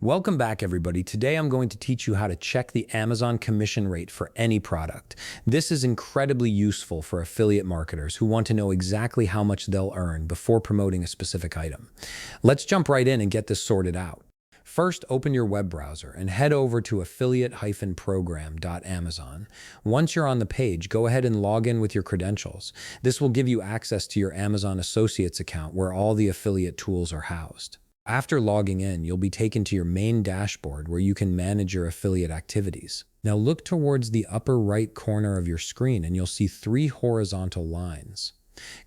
Welcome back, everybody. Today I'm going to teach you how to check the Amazon commission rate for any product. This is incredibly useful for affiliate marketers who want to know exactly how much they'll earn before promoting a specific item. Let's jump right in and get this sorted out. First, open your web browser and head over to affiliate-program.amazon. Once you're on the page, go ahead and log in with your credentials. This will give you access to your Amazon Associates account where all the affiliate tools are housed. After logging in, you'll be taken to your main dashboard where you can manage your affiliate activities. Now look towards the upper right corner of your screen and you'll see three horizontal lines.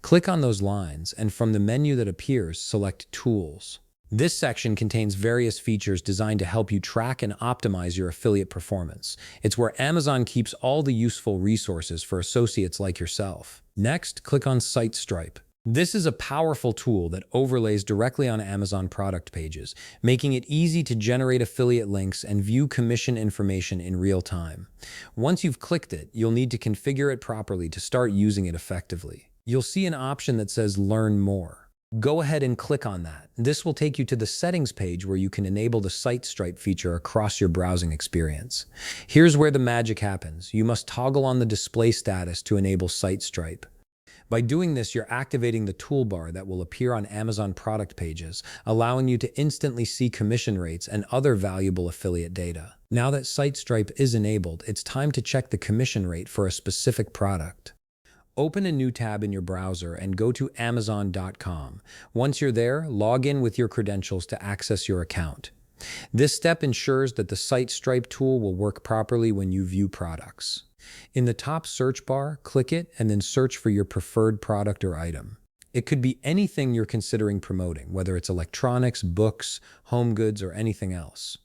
Click on those lines and from the menu that appears, select Tools. This section contains various features designed to help you track and optimize your affiliate performance. It's where Amazon keeps all the useful resources for associates like yourself. Next, click on SiteStripe. This is a powerful tool that overlays directly on Amazon product pages, making it easy to generate affiliate links and view commission information in real time. Once you've clicked it, you'll need to configure it properly to start using it effectively. You'll see an option that says Learn More. Go ahead and click on that. This will take you to the settings page where you can enable the SiteStripe feature across your browsing experience. Here's where the magic happens. You must toggle on the display status to enable SiteStripe. By doing this, you're activating the toolbar that will appear on Amazon product pages, allowing you to instantly see commission rates and other valuable affiliate data. Now that SiteStripe is enabled, it's time to check the commission rate for a specific product. Open a new tab in your browser and go to Amazon.com. Once you're there, log in with your credentials to access your account. This step ensures that the SiteStripe tool will work properly when you view products. In the top search bar, click it and then search for your preferred product or item. It could be anything you're considering promoting, whether it's electronics, books, home goods, or anything else.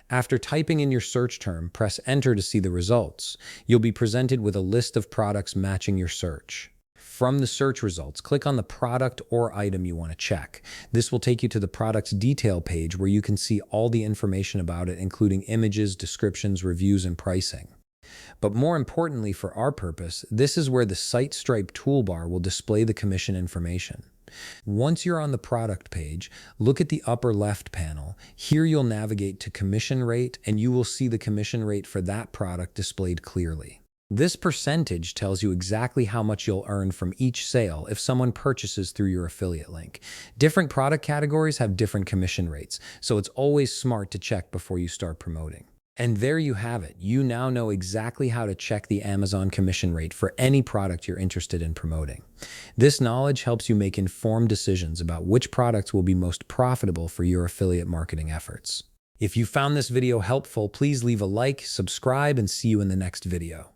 After typing in your search term, press Enter to see the results. You'll be presented with a list of products matching your search. From the search results, click on the product or item you want to check. This will take you to the product's detail page where you can see all the information about it, including images, descriptions, reviews, and pricing. But more importantly for our purpose, this is where the SiteStripe toolbar will display the commission information. Once you're on the product page, look at the upper left panel. Here you'll navigate to commission rate and you will see the commission rate for that product displayed clearly. This percentage tells you exactly how much you'll earn from each sale if someone purchases through your affiliate link. Different product categories have different commission rates, so it's always smart to check before you start promoting. And there you have it. You now know exactly how to check the Amazon commission rate for any product you're interested in promoting. This knowledge helps you make informed decisions about which products will be most profitable for your affiliate marketing efforts. If you found this video helpful, please leave a like, subscribe, and see you in the next video.